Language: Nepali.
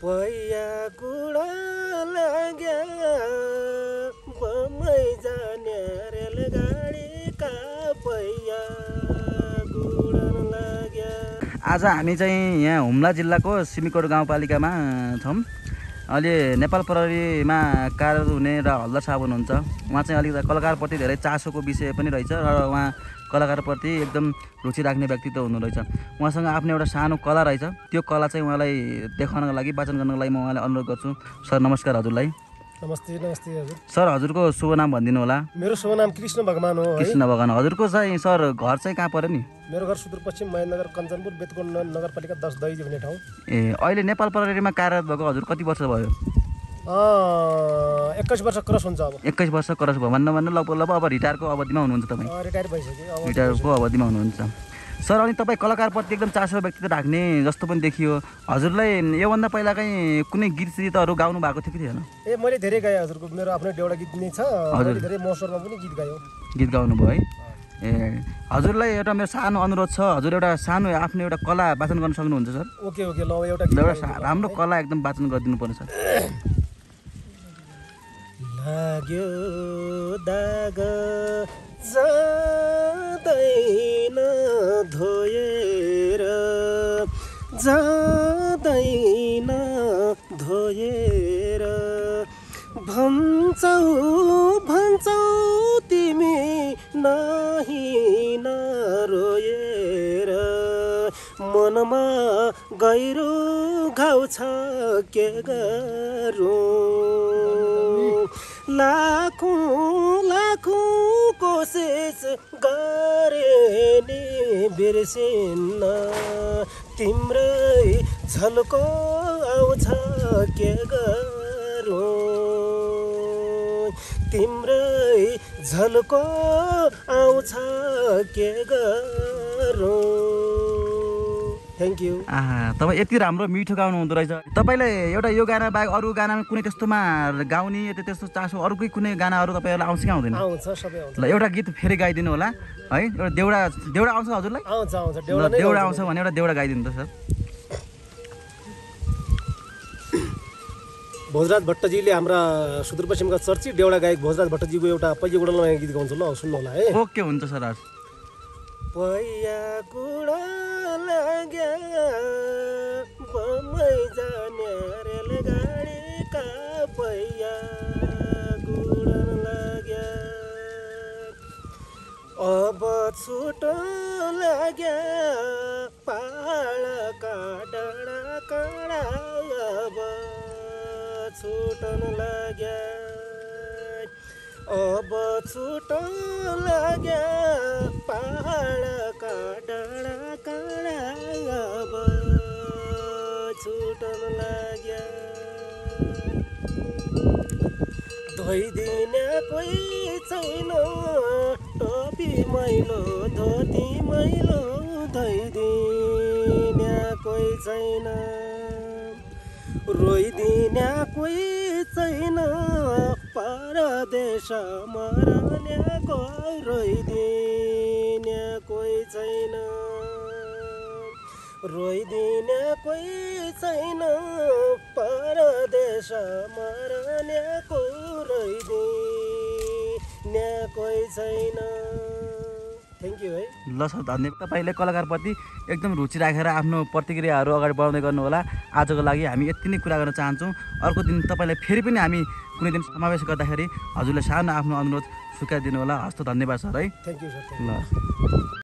पैया गुडा लाग्या बम्बई जाने रेलगाडीका पैया गुडन लाग्या। आज हामी चाहिँ यहाँ हुम्ला जिल्लाको सिमीकोट गाउँपालिकामा छौँ। अहिले नेपाल प्रहरीमा कार्यरत हुने र हल्दार साहब हुनुहुन्छ। उहाँ चाहिँ अलिकति कलाकारप्रति धेरै चासोको विषय पनि रहेछ र उहाँ कलाकारप्रति एकदम रुचि राख्ने व्यक्तित्व हुनुहुँदैछ। उहाँसँग आफ्नो एउटा सानो कला रहेछ। त्यो कला चाहिँ उहाँलाई देखाउनको लागि वाचन गर्नको लागि म उहाँलाई अनुरोध गर्छु। सर नमस्कार हजुरलाई। नमस्ते नमस्ते हजुर। सर हजुरको शुभ नाम भनिदिनु होला। मेरो शुभ नाम कृष्ण भगवान हो। कृष्ण भगवान। हजुरको चाहिँ सर घर चाहिँ कहाँ पर्यो नि? मेरो घर सुदूरपश्चिम महेन्द्रनगर कञ्चनपुर बेतकोट नगरपालिका 10 दैजी भन्ने ठाउँ। ए अहिले नेपाल प्रहरीमा कार्यरत भएको हजुर कति वर्ष भयो? 21 वर्ष क्रस हुन्छ अब। 21 वर्ष क्रस भयो भन्नु लगभग अब रिटायरको अवधिमा हुनुहुन्छ तपाईँ? रिटायर भइसक्यो। रिटायरको अवधिमा हुनुहुन्छ सर। अनि तपाईँ कलाकारप्रति एकदम चासो व्यक्तित्व राख्ने जस्तो पनि देखियो। हजुरलाई योभन्दा पहिला चाहिँ कुनै गीत सितहरू गाउनु भएको थियो कि थिएन? मैले धेरै गाएँ हजुरको। मेरो आफ्नो एउटा गीत नै छ। हजुर धेरै महोत्सवमा पनि गीत गायो। गीत गाउनु भयो है? ए हजुरलाई एउटा मेरो सानो अनुरोध छ। हजुर एउटा सानो आफ्नो एउटा कला वाचन गर्न सक्नुहुन्छ सर? ओके ओके ल एउटा राम्रो कला एकदम वाचन गरिदिनु पर्छ सर। लाग्यो दाग जाँदैन धोएर जाँदैन धोएर भन्छौ भन्छौ तिमी नाही नरोएर मनमा गहिरो घाउ छ के गरौँ लाखौँ लाखौँ कोसिस गरे नि बिर्सिन्न तिम्रै झल्को आउँछ के गरौँ तिम्रै झल्को आउँछ के गरौँ। Thank you. तपाईँ यति राम्रो मिठो गाउनु हुँदो रहेछ। तपाईँलाई एउटा यो गाना बाहेक अरू गानामा कुनै त्यस्तोमा गाउने त्यस्तो चासो अरू कुनै गानाहरू तपाईँहरूलाई आउँछ कि आउँदैन? आउँछ सबै आउँछ। ल एउटा गीत फेरि गाइदिनु होला है। एउटा देउडा आउँछ हजुरलाई? आउँछ आउँछ। देउडा आउँछ भने एउटा देउडा गाइदिनु त सर। भोजराज भट्टजीले हाम्रा सुदूरपश्चिमका चर्चित देउडा गायक भोजराज भट्टजीको एउटा पैया गुडा लगाएको गीत गाउँछु ल, सुन्नु होला है। ओके हुन्छ सर। पैया गुडा लाग्या बम्बई जाने रेलगाडीका पैया गुडन लाग्या अब छुट लाग्या पहाडका डाँडा काँडा अब छुटन लाग्या अब छुट लाग्या पहाडका डाँडा काँडा अब छुटन लाग्या धोइदिने कोही छैन टोपी मैलो धोती मैलो धोइदिने कोही छैन रोइदिने कोही छैन परदेश मरनेको रोइदिने कोही छैन रोइदिने कोही छैन परदेश मरनेको रोइदिने कोही छैन। थ्याङ्क यू है। ल सर धन्यवाद। तपाईँले कलाकारप्रति एकदम रुचि राखेर आफ्नो प्रतिक्रियाहरू अगाडि बढाउँदै गर्नु होला। आजको लागि हामी यति नै कुरा गर्न चाहन्छौँ। अर्को दिन तपाईँलाई फेरि पनि हामी कुनै दिन समावेश गर्दाखेरि हजुरले सानो आफ्नो अनुरोध स्वीकारिदिनु होला। हस् त धन्यवाद सर है। Thank you sir. ल